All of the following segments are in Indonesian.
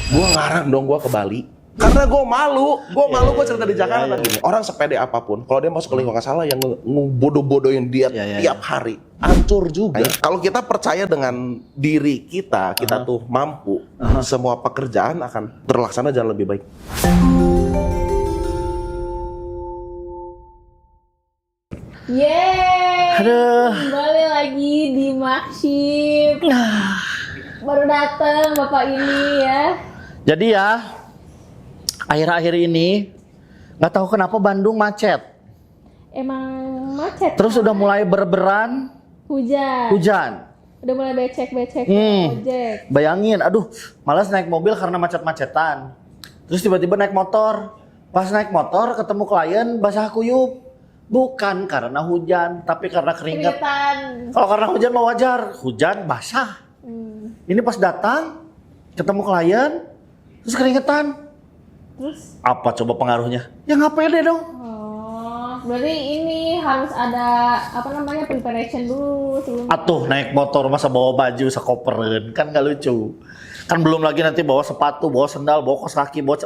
Gue ngarang dong gue ke Bali. Karena gue malu gue cerita di Jakarta. Orang sepede apapun, kalau dia masuk ke lingkungan salah yang ngebodoh-bodohin dia tiap hari, hancur juga. Kalau kita percaya dengan diri kita tuh mampu, semua pekerjaan akan terlaksana jalan lebih baik. Yeay, Aduh. kembali lagi di Makship. Baru datang bapak ini ya. Jadi ya, akhir-akhir ini nggak tahu kenapa Bandung macet. Emang macet. Terus udah mulai berberan hujan. Udah mulai becek-becek ojek. Bayangin, aduh, malas naik mobil karena macet-macetan. Terus tiba-tiba naik motor. Pas naik motor ketemu klien basah kuyup. Bukan karena hujan, tapi karena keringat. Kalau karena hujan mah wajar, hujan basah. Ini pas datang, ketemu klien, terus keringetan. Terus? Apa coba pengaruhnya? Ya nggak pede dong. Oh, berarti ini harus ada preparation dulu sebelum. Atuh naik motor masa bawa baju sekoperan, kan nggak lucu. Kan belum lagi nanti bawa sepatu, bawa sendal, bawa kaos kaki, bawa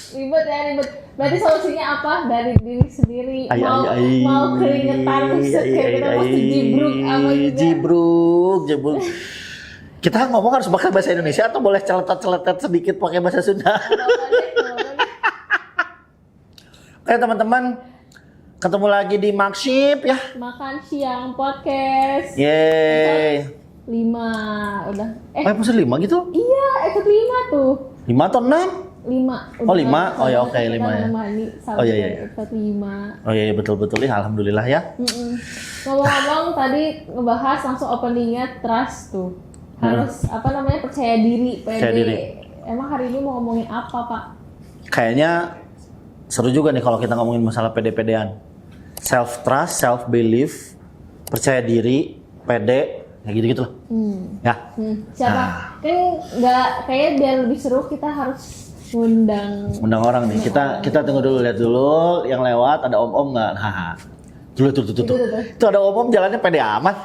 Ribet. Berarti solusinya apa? Dari diri sendiri. Mau keringetan terus kayak kita pasti jibruk sama juga. Jibruk. Kita ngomong harus pakai bahasa Indonesia atau boleh celetet sedikit pakai bahasa Sunda? Oke teman-teman, ketemu lagi di Makship ya. Makan siang podcast. Yeay. 5 udah. Episode 5 gitu? Iya, episode 5 tuh. 5 atau 6? 5. Oh 5? Oh ya oke 5 ya. Oh iya. Episode 5. Oh iya betul-betul ya, alhamdulillah ya. Ngomong-ngomong tadi ngebahas langsung openingnya trust tuh. Harus percaya diri, pede. Percaya diri. Emang hari ini mau ngomongin apa, Pak? Kayaknya seru juga nih kalau kita ngomongin masalah pede-pedean. Self trust, self belief, percaya diri, pede, kayak gitu-gitu loh. Ya. Siapa? Kan kayaknya biar lebih seru kita harus undang orang nih. Kita tunggu dulu, lihat dulu yang lewat ada om-om nggak? Tuh. Itu ada om-om jalannya pede amat.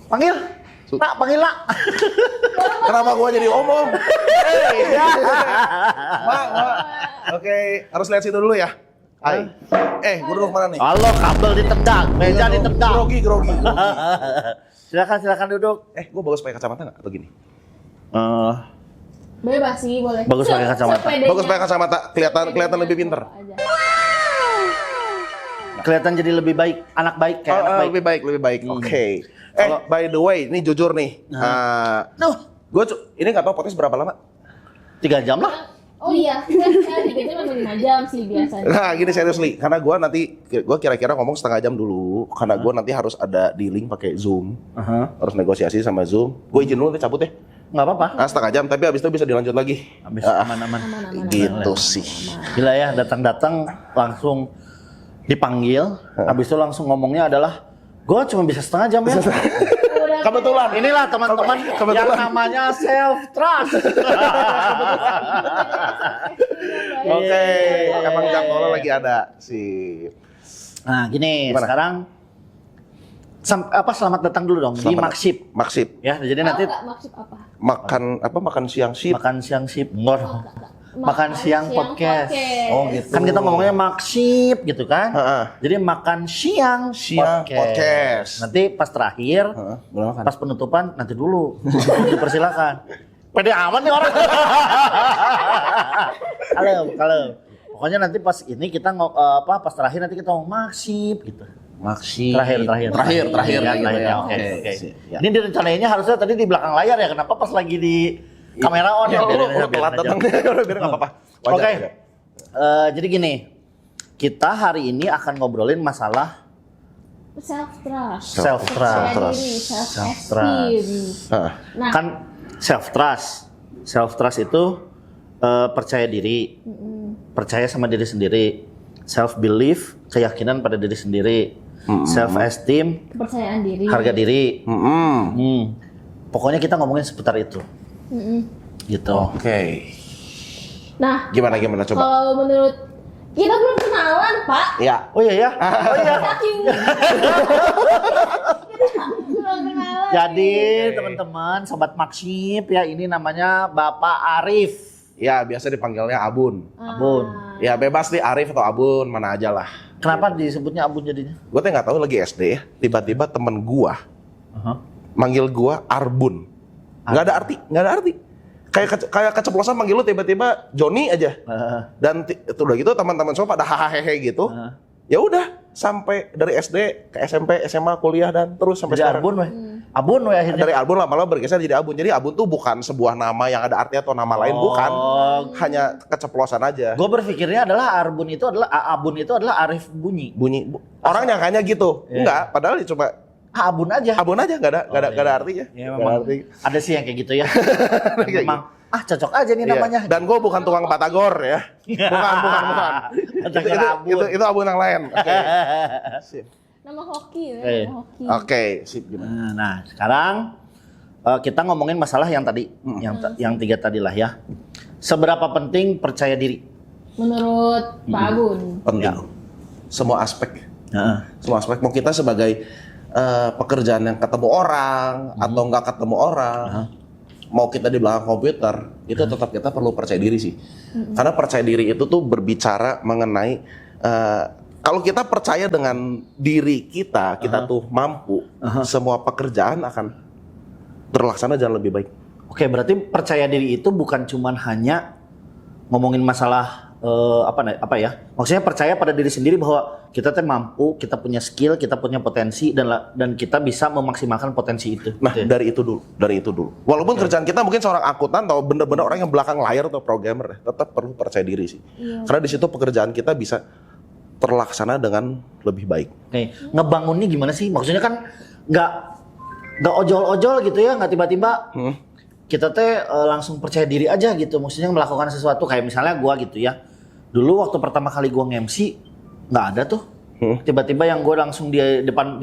Panggil. Nak, panggil nak. Kenapa gua jadi omong? Mak. Oke, harus lihat situ dulu ya. Hai. Gua duduk mana nih? Halo, kabel ditendang, meja ditendang. Grogi. Silakan duduk. Gua bagus pakai kacamata nggak atau gini? Bebas sih, boleh. Bagus pakai kacamata. Bagus pakai kacamata, kelihatan lebih pinter. Kelihatan jadi lebih baik, anak baik kayak anak baik. Lebih baik. Oke. By the way, ini jujur nih. Gue ini nggak tahu podcast berapa lama? 3 jam lah. Oh iya, saya 3 jam sampai 5 jam sih biasanya. Nah, gini seriously, karena gue kira-kira ngomong setengah jam dulu, karena gue nanti harus ada dealing pakai Zoom, harus negosiasi sama Zoom. Gue izin dulu, nanti cabut ya. Nggak apa-apa. Nah, setengah jam, tapi abis itu bisa dilanjut lagi. Habis aman-aman. Gitu sih. Gila ya, datang-datang langsung dipanggil, habis itu langsung ngomongnya adalah, gue cuma bisa setengah jam ya. Kebetulan. Inilah teman-teman yang namanya self trust. Oke, emang jadwalnya lagi ada sih. Nah gini, Gimana? sekarang selamat datang dulu dong di Makship. Makship. Ya, jadi nanti Maksud apa? Makan siang sip. makan siang sip. Enggak dong. Makan siang podcast. Oh gitu. Kan kita ngomongnya Makship gitu kan. Jadi makan siang podcast. Nanti pas terakhir, pas penutupan nanti dulu. Dipersilakan. Pede amat nih orang. Kalau pokoknya nanti pas ini kita pas terakhir nanti kita ngomong Makship gitu. Makship. Terakhir. Oke. Ini direncanainnya harusnya tadi di belakang layar ya. Kenapa pas lagi di kamera on ya? Telat datangnya, biar nggak apa-apa. Oke. Jadi gini, kita hari ini akan ngobrolin masalah self trust. Self trust. Nah, Kan self trust itu percaya diri, percaya sama diri sendiri. Self belief, keyakinan pada diri sendiri. Self esteem, kepercayaan diri. harga diri. Pokoknya kita ngomongin seputar itu. Gitu. Oke. Nah, Gimana coba? kalau menurut kita belum kenalan, Pak. Iya. Oh iya ya. Saking belum kenalan. Jadi teman-teman, sobat Makship ya, ini namanya Bapak Arif. Ya biasa dipanggilnya Abun. Abun. Ya bebas nih Arif atau Abun, mana aja lah. Kenapa disebutnya Abun jadinya? Gue tuh nggak tahu lagi SD ya. Tiba-tiba temen gua manggil gua Arbun. Nggak ada arti, nggak ada arti. Kayak keceplosan manggil lu tiba-tiba Joni aja. Dan itu udah gitu teman-teman semua pada hahaha gitu. Ya udah sampai dari SD ke SMP, SMA, kuliah dan terus sampai jadi sekarang. Arbun weh. Abun weh akhirnya. Dari Arbun lama-lama bergeser jadi Abun. Jadi Abun tuh bukan sebuah nama yang ada arti atau nama lain, bukan. Hanya keceplosan aja. Gue berpikirnya adalah Abun itu adalah Arif Bunyi. Orang nyangkanya gitu. Enggak, padahal cuma Abun aja. Abun aja, nggak ada artinya. Ya, memang ada sih yang kayak gitu ya. Memang cocok aja nih namanya. Dan gue bukan tukang batagor ya. Bukan. Itu Abun yang lain. Sip. Nama hoki ya, nama hoki. Oke, sip gimana? Nah, sekarang kita ngomongin masalah yang tadi, yang 3 tadi lah ya. Seberapa penting percaya diri? Menurut Pak Abun. Penting. Semua aspek. Semua aspek. Mau kita sebagai pekerjaan yang ketemu orang atau nggak ketemu orang, mau kita di belakang komputer, itu tetap kita perlu percaya diri sih. Karena percaya diri itu tuh berbicara mengenai kalau kita percaya dengan diri kita tuh mampu, semua pekerjaan akan terlaksana jalan lebih baik. Oke, berarti percaya diri itu bukan cuman hanya ngomongin masalah apa ya? Maksudnya percaya pada diri sendiri bahwa kita tuh mampu, kita punya skill, kita punya potensi dan kita bisa memaksimalkan potensi itu. Nah, gitu ya? dari itu dulu. Walaupun kerjaan kita mungkin seorang akuntan atau bener-bener orang yang belakang layar atau programmer, tetap perlu percaya diri sih. Karena di situ pekerjaan kita bisa terlaksana dengan lebih baik. Oke, ngebangunnya gimana sih? Maksudnya kan nggak ojol-ojol gitu ya, nggak tiba-tiba kita teh langsung percaya diri aja gitu. Maksudnya melakukan sesuatu kayak misalnya gua gitu ya. Dulu waktu pertama kali gua nge-MC nggak ada tuh. Tiba-tiba yang gua langsung di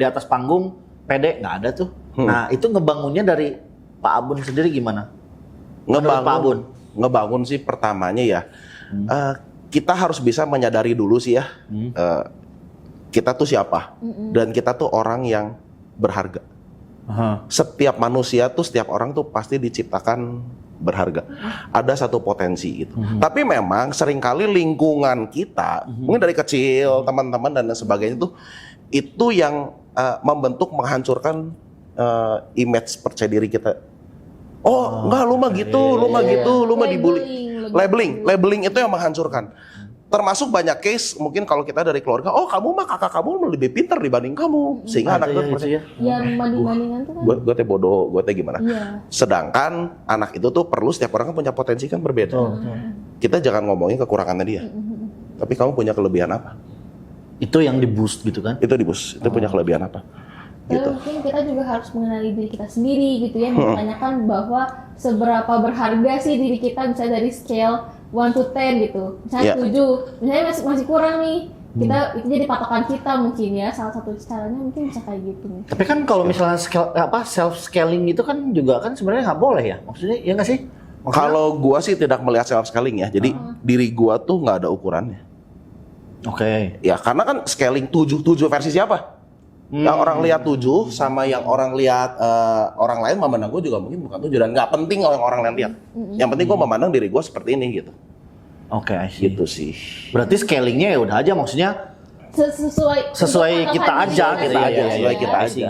atas panggung pede nggak ada tuh. Nah itu ngebangunnya dari Pak Abun sendiri gimana? Ngebangun sih pertamanya ya. Kita harus bisa menyadari dulu sih ya. Kita tuh siapa dan kita tuh orang yang berharga. Setiap manusia tuh, setiap orang tuh pasti diciptakan berharga. Ada satu potensi gitu. Tapi memang seringkali lingkungan kita, mungkin dari kecil, teman-teman dan sebagainya tuh, itu yang membentuk, menghancurkan image percaya diri kita. Oh, enggak, lu mah gitu, lu mah dibully. Labeling itu yang menghancurkan. Termasuk banyak case mungkin kalau kita dari keluarga, oh kamu mah kakak kamu lebih pintar dibanding kamu, sehingga anak itu percaya. Yang banding-bandingan tuh kan. Gue teh bodoh, gue teh gimana. Sedangkan anak itu tuh perlu, setiap orang kan punya potensi kan berbeda. Kita jangan ngomongin kekurangannya dia, tapi kamu punya kelebihan apa? Itu yang di-boost gitu kan? Itu di-boost, itu punya kelebihan apa? Gitu. Mungkin kita juga harus mengenali diri kita sendiri gitu ya, mempertanyakan bahwa seberapa berharga sih diri kita, bisa dari scale 1 to 10 gitu. Misalnya 7, misalnya masih kurang nih. Itu jadi patokan kita mungkin ya. Salah satu caranya mungkin bisa kayak gitu nih. Tapi kan kalau misalnya self scaling itu kan juga kan sebenarnya nggak boleh ya. Maksudnya ya nggak sih? Kalau gua sih tidak melihat self scaling ya. Jadi diri gua tuh nggak ada ukurannya. Oke. Ya karena kan scaling 7 versi siapa? Yang orang lihat 7 sama yang orang lihat orang lain memandang gue juga mungkin bukan 7, dan nggak penting kalau yang orang lain lihat. Yang penting gue memandang diri gue seperti ini gitu. Oke, gitu sih. Berarti scalingnya ya udah aja, maksudnya sesuai kita aja gitu ya. Sesuai kita aja.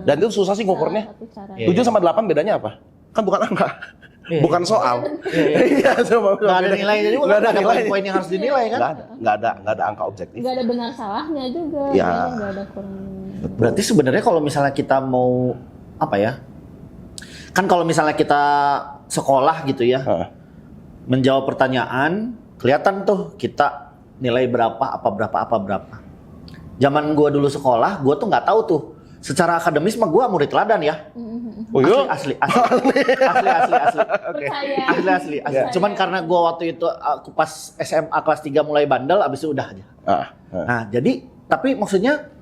Dan itu susah sih ngukurnya. 7 sama 8 bedanya apa? Kan bukan angka. Bukan soal. Iya, nggak ada nilainya juga. Nggak ada poin-poin yang harus dinilai kan? Nggak ada angka objektif. Nggak ada benar salahnya juga. Ya. Nggak ada kurang. Berarti sebenarnya kalau misalnya kita mau apa ya? Kan kalau misalnya kita sekolah gitu ya, menjawab pertanyaan, kelihatan tuh kita nilai berapa. Zaman gua dulu sekolah, gua tuh nggak tahu tuh. Secara akademis mah gua murid teladan ya. Oh iya? Asli. Asli. Cuman karena gua waktu itu aku pas SMA kelas 3 mulai bandel, abis itu udah aja. Nah, jadi tapi maksudnya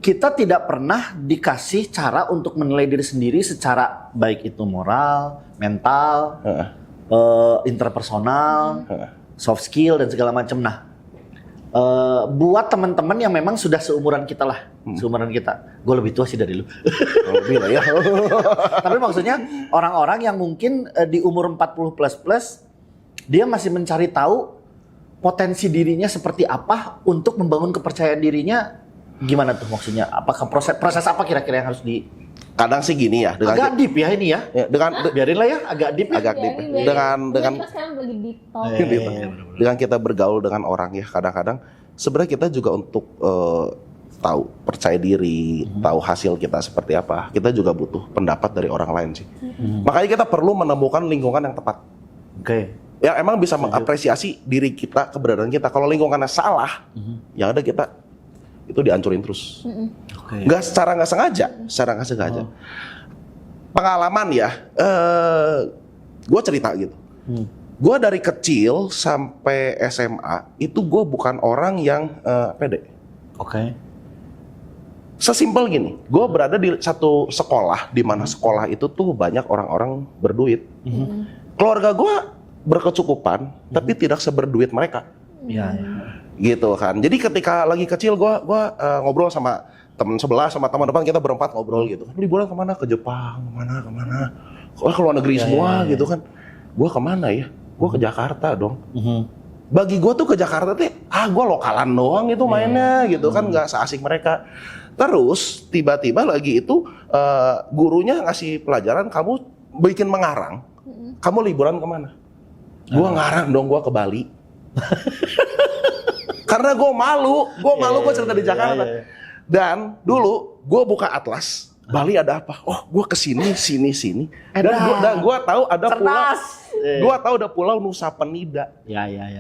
kita tidak pernah dikasih cara untuk menilai diri sendiri secara baik itu moral, mental, interpersonal, soft skill dan segala macam. Nah, buat teman-teman yang memang sudah seumuran kita lah, seumuran kita. Gue lebih tua sih dari lu. Lebih lah ya. Tapi maksudnya orang-orang yang mungkin di umur 40 plus dia masih mencari tahu potensi dirinya seperti apa untuk membangun kepercayaan dirinya. Gimana tuh maksudnya? Apakah proses apa kira-kira yang harus di... Kadang sih gini ya, agak deep ya ini ya. Biarin lah ya, agak deep. Agak deep. Dengan kita sekarang lagi deep talk. Dengan kita bergaul dengan orang ya, kadang-kadang sebenarnya kita juga untuk tahu percaya diri, tahu hasil kita seperti apa. Kita juga butuh pendapat dari orang lain sih. Makanya kita perlu menemukan lingkungan yang tepat. Yang emang bisa mengapresiasi diri kita, keberadaan kita. Kalau lingkungannya salah, yang ada kita itu dihancurin terus. Secara nggak sengaja. Pengalaman ya, gue cerita gitu. Gue dari kecil sampai SMA itu gue bukan orang yang pede. Sesimpel gini, gue berada di satu sekolah di mana sekolah itu tuh banyak orang-orang berduit. Keluarga gue berkecukupan, tapi tidak seberduit mereka. Gitu kan. Jadi ketika lagi kecil gue ngobrol sama teman sebelah, sama teman depan, kita berempat ngobrol gitu. Liburan kemana? Ke Jepang, kemana? Ke luar negeri semua gitu kan. Gue kemana ya? Gue ke Jakarta dong. Bagi gue tuh ke Jakarta tuh, gue lokalan doang itu mainnya gitu kan, nggak seasik mereka. Terus tiba-tiba lagi itu gurunya ngasih pelajaran, kamu bikin mengarang. Kamu liburan kemana? Gue ngarang dong, gue ke Bali. Karena gue malu gue cerita di Jakarta. Dan dulu gue buka atlas, Bali ada apa? Oh, gue kesini, sini. Dan gue tahu ada pulau. Gue tahu ada Pulau Nusa Penida.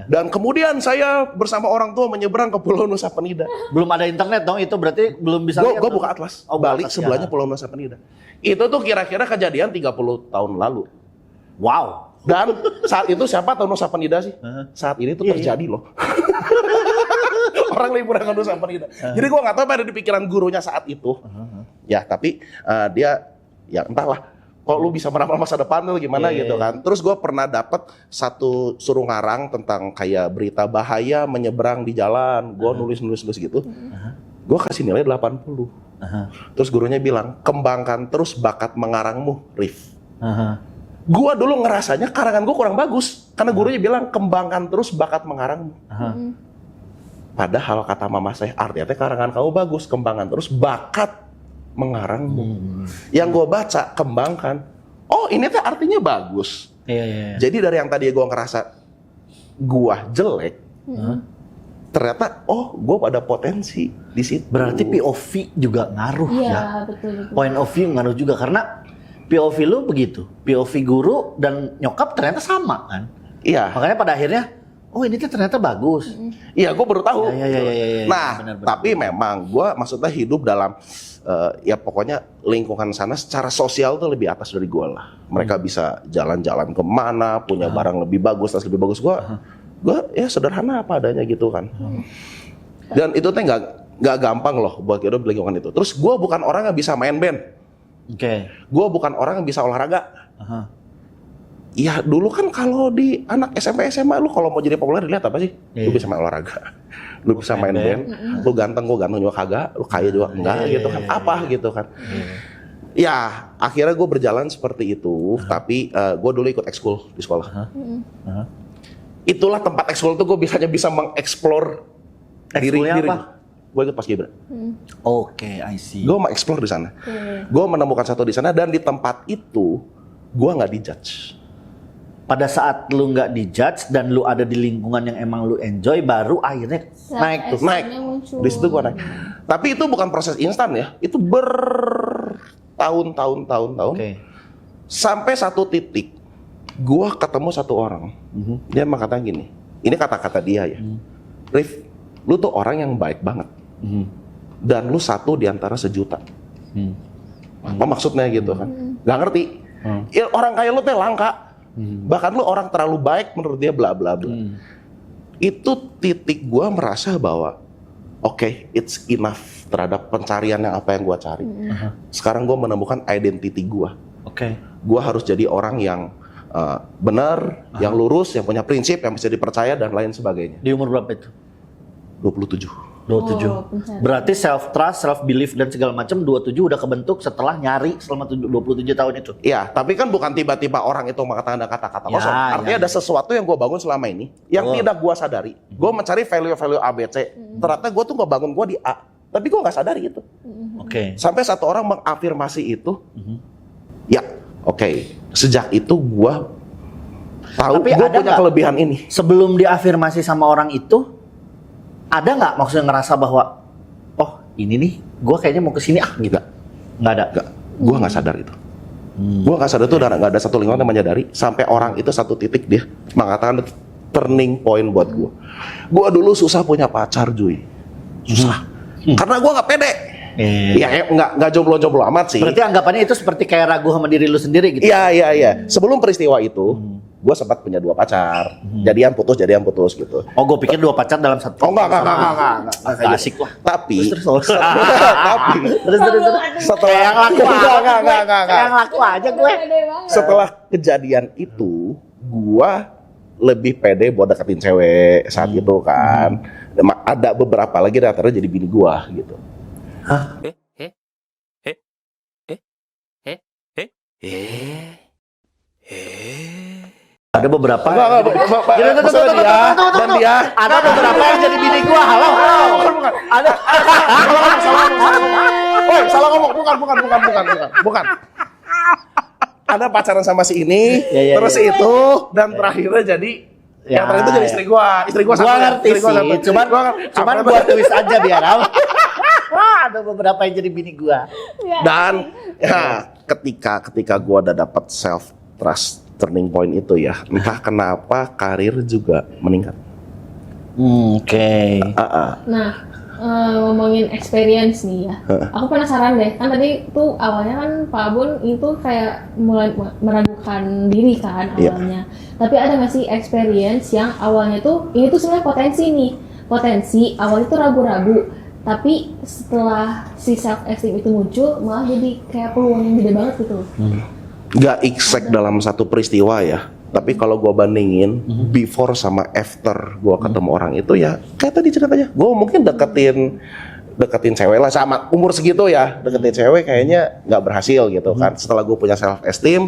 Dan kemudian saya bersama orang tua menyeberang ke Pulau Nusa Penida. Belum ada internet dong, itu berarti belum bisa lihat. Gue buka atlas, Bali sebelahnya Pulau Nusa Penida. Itu tuh kira-kira kejadian 30 tahun lalu. Wow. Dan saat itu siapa tahu Nusa Penida sih? Saat ini tuh terjadi loh. Orang liburan ke Nusa Penida. Jadi gue nggak tahu apa ada di pikiran gurunya saat itu. Ya tapi dia ya entahlah. Kok lu bisa meramal masa depan tuh gimana gitu kan. Terus gue pernah dapat satu suruh ngarang tentang kayak berita bahaya menyeberang di jalan. Gue nulis gitu. Gue kasih nilai 80. Terus gurunya bilang, kembangkan terus bakat mengarangmu, Rif. Gua dulu ngerasanya karangan gue kurang bagus karena gurunya bilang kembangkan terus bakat mengarangmu. Padahal kata mama saya artinya karangan kamu bagus, kembangkan terus bakat mengarangmu. Yang gue baca kembangkan. Oh ini tuh artinya bagus. Jadi dari yang tadi gue ngerasa gua jelek, ternyata gue ada potensi di situ. Berarti POV juga ngaruh ya. Betul. Point of view ngaruh juga karena POV lu begitu, POV guru dan nyokap ternyata sama kan? Iya. Makanya pada akhirnya, oh ini tuh ternyata bagus. Iya, gue baru tahu. Nah, bener. tapi memang gue maksudnya hidup dalam, ya pokoknya lingkungan sana secara sosial tuh lebih atas dari gue lah. Mereka bisa jalan-jalan kemana, punya barang lebih bagus, tas lebih bagus. Gue ya sederhana apa adanya gitu kan. Dan itu tuh nggak gampang loh buat hidup di lingkungan itu. Terus gue bukan orang yang bisa main band. Gue bukan orang yang bisa olahraga. Ya dulu kan kalau di anak SMP SMA lu kalau mau jadi populer dilihat apa sih? Lu bisa main olahraga, lu bisa main band, lu ganteng, gue ganteng juga kagak, lu kaya juga enggak gitu kan? Apa gitu kan? Ya akhirnya gue berjalan seperti itu, tapi gue dulu ikut ekskul di sekolah. Itulah tempat ekskul tuh gue bisa mengeksplor diri. Gue ikut Paskibra. I see. Gue mau explore di sana. Gue menemukan satu di sana dan di tempat itu gue nggak dijudge. Pada saat lu nggak dijudge dan lu ada di lingkungan yang emang lu enjoy, baru akhirnya naik. Di situ gue naik. Tapi itu bukan proses instan ya. Itu bertahun-tahun. Sampai satu titik, gue ketemu satu orang. Dia mengatakan gini. Ini kata-kata dia ya. Rif, lu tuh orang yang baik banget. Dan lu satu di antara sejuta. Apa maksudnya gitu kan? Gak ngerti. Ya, orang kayak lu teh langka. Bahkan lu orang terlalu baik menurut dia bla bla bla. Itu titik gua merasa bahwa oke, it's enough terhadap pencarian yang apa yang gua cari. Sekarang gua menemukan identity gua. Gua harus jadi orang yang benar, yang lurus, yang punya prinsip, yang bisa dipercaya dan lain sebagainya. Di umur berapa itu? 27. 27. pencarian. Berarti self trust, self belief dan segala macam 27 udah kebentuk setelah nyari selama 27 tahun itu. Iya, tapi kan bukan tiba-tiba orang itu mengatakan kata-kata Ya, kosong. Artinya ada sesuatu yang gue bangun selama ini yang tidak gue sadari. Gue mencari value-value A, B, C. Ternyata gue tuh ngebangun gue di A, tapi gue nggak sadari itu. Oke. Sampai satu orang mengafirmasi itu, ya, oke. Sejak itu gue tahu Tapi gue ada punya nggak? kelebihan ini. Sebelum diafirmasi sama orang itu, ada nggak maksudnya ngerasa bahwa, oh ini nih, gue kayaknya mau kesini gitu? Nggak ada. Enggak, gue nggak sadar itu. Gue nggak sadar itu, dan nggak ada satu lingkungan yang menyadari sampai orang itu satu titik dia mengatakan turning point buat gue. Gue dulu susah punya pacar, Juy. Susah. Karena gue nggak pede. Ya nggak jomblo-jomblo amat sih. Berarti anggapannya itu seperti kayak ragu sama diri lu sendiri gitu? Iya. Sebelum peristiwa itu, gue sempat punya 2 pacar. Jadian putus gitu. Oh, gue pikir 2 pacar dalam satu. Oh enggak. Nggak asik lah. Tapi Terus. setelah yang laku enggak. Yang laku aja gue. Pede banget. Setelah kejadian itu, gua lebih pede buat deketin cewek saat itu kan. Ada beberapa lagi datanya jadi bini gua gitu. Hah? Ada beberapa. Maksudnya dia dan dia Ada beberapa yang jadi bini gua. Halo. Ada. Woi, salah ngomong. Bukan. Ada pacaran sama si ini, Ya, terus si itu, dan terakhirnya jadi yang terakhir itu jadi istri gua. Istri gua Gua ngerti sih. Cuman buat twist aja biar apa. Ada beberapa yang jadi bini gua. Dan ya, ketika gua udah dapat self trust turning point itu ya, entah kenapa karir juga meningkat. Oke. Nah, ngomongin experience nih ya. Aku penasaran deh, kan tadi tuh awalnya kan Pak Abun itu kayak mulai meragukan diri kan awalnya. Tapi ada nggak sih experience yang awalnya tuh ini tuh sebenarnya potensi awalnya tuh ragu-ragu, tapi setelah si self esteem itu muncul malah jadi kayak peluang yang gede banget gitu. Gak exact dalam satu peristiwa ya, tapi kalau gue bandingin before sama after gue ketemu orang itu ya kayak tadi ceritanya, gue mungkin deketin cewek lah sama umur segitu ya, deketin cewek kayaknya nggak berhasil gitu kan. Setelah gue punya self esteem,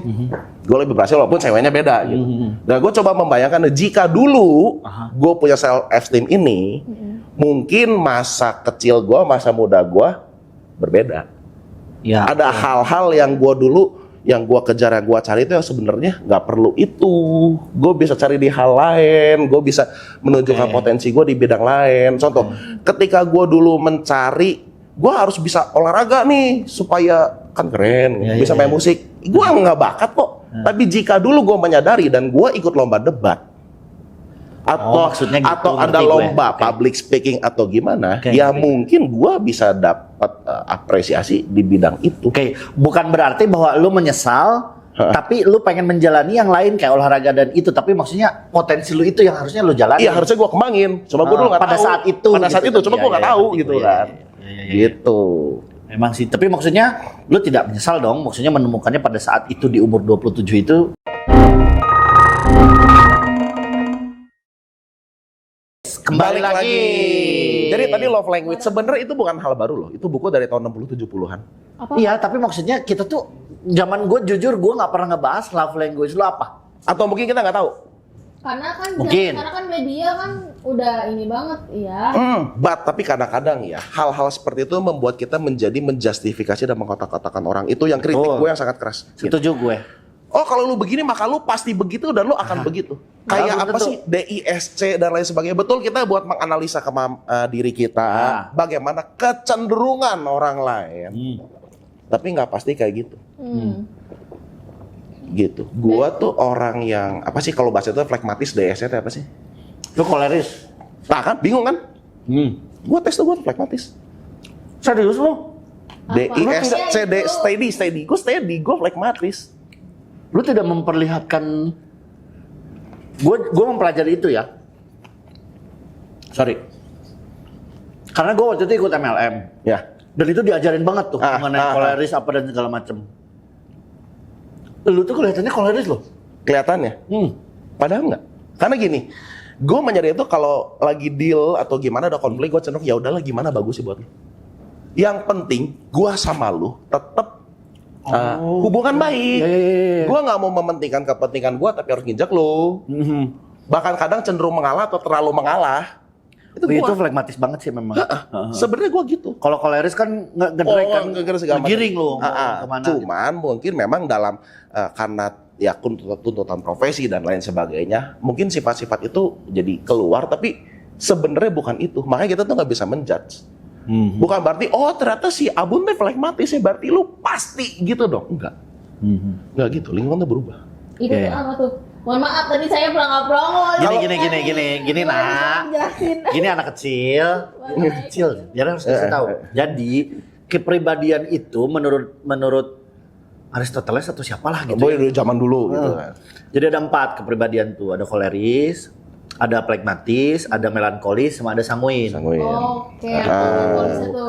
gue lebih berhasil walaupun ceweknya beda gitu. Nah gue coba membayangkan jika dulu gue punya self esteem ini, mungkin masa kecil gue, masa muda gue berbeda. Ya. Ada hal-hal yang gue dulu yang gue kejar, yang gue cari itu yang sebenarnya nggak perlu itu. Gue bisa cari di hal lain, gue bisa menunjukkan potensi gue di bidang lain. Contoh, ketika gue dulu mencari, gue harus bisa olahraga nih supaya kan keren, bisa main musik. Gue nggak bakat kok. Tapi jika dulu gue menyadari dan gue ikut lomba debat, atau maksudnya gitu, atau ada lomba public speaking atau gimana, ya mungkin gue bisa dapat apresiasi di bidang itu. Oke, bukan berarti bahwa lu menyesal, tapi lu pengen menjalani yang lain kayak olahraga dan itu, tapi maksudnya potensi lu itu yang harusnya lu jalani. Iya, harusnya gue kembangin. Cuma gue dulu nggak tahu. Pada saat itu. Pada saat itu, cuma gue nggak tahu gitu kan. Gitu. Memang sih, tapi maksudnya lu tidak menyesal dong, maksudnya menemukannya pada saat itu di umur 27 itu. Kembali lagi. Jadi tadi love language sebenarnya itu bukan hal baru loh. Itu buku dari tahun 60-70-an. Iya, tapi maksudnya kita tuh zaman gue jujur gue nggak pernah ngebahas love language lu apa. Atau mungkin kita nggak tahu. Karena kan Mungkin. karena kan media kan udah ini banget ya. Tapi kadang-kadang ya hal-hal seperti itu membuat kita menjustifikasi dan mengkotak-kotakan orang. Itu yang kritik gue yang sangat keras. Setuju gue. Oh kalau lu begini maka lu pasti begitu dan lu akan begitu. Kayak apa sih DISC dan lain sebagainya. Betul, kita buat menganalisa diri kita, bagaimana kecenderungan orang lain. Tapi nggak pasti kayak gitu. Gitu. Gua tuh orang yang apa sih kalau bahasa itu flekmatis, DISC itu apa sih? Lu koleris. Nah kan bingung kan? Gua tes tuh gua flekmatis. Serius lu? DISC steady. Gua flekmatis. Lu tidak memperlihatkan. Gue mempelajari itu ya. Sorry. Karena gue waktu itu ikut MLM. Ya. Dan itu diajarin banget tuh mengenai koleris apa dan segala macem. Lu tuh kelihatannya koleris loh. Kelihatannya. Padahal enggak. Karena gini, Gue menyadari itu kalau lagi deal atau gimana ada konflik, gue cenderung ya udahlah gimana bagus sih buat lu. Yang penting gue sama lu tetap hubungan baik. Gue nggak mau mementingkan kepentingan gue tapi harus nginjak lu. Bahkan kadang cenderung mengalah atau terlalu mengalah. Itu flagmatis banget sih memang. Sebenarnya gue gitu. Kalau koleris kan ngedrek kan, ngegiring lu kemana. Cuman mungkin memang dalam karena ya tuntutan profesi dan lain sebagainya, mungkin sifat-sifat itu jadi keluar, tapi sebenarnya bukan itu. Makanya kita tuh nggak bisa menjudge. Bukan berarti ternyata si Abun teh flagmatis ya berarti lu pasti gitu dong. Enggak gitu. Lingkungan tuh berubah. Itu tuh apa tuh? Mohon maaf tadi saya pelangap-pelongo. Gini nak. Gini anak kecil. Dia harus kasih tahu. Jadi kepribadian itu menurut Aristoteles atau siapalah gitu. Boy dari zaman dulu gitu kan. Jadi ada 4 kepribadian tuh, ada koleris, ada phlegmatis, ada melankolis, sama ada sanguin. Oke, melankolis itu.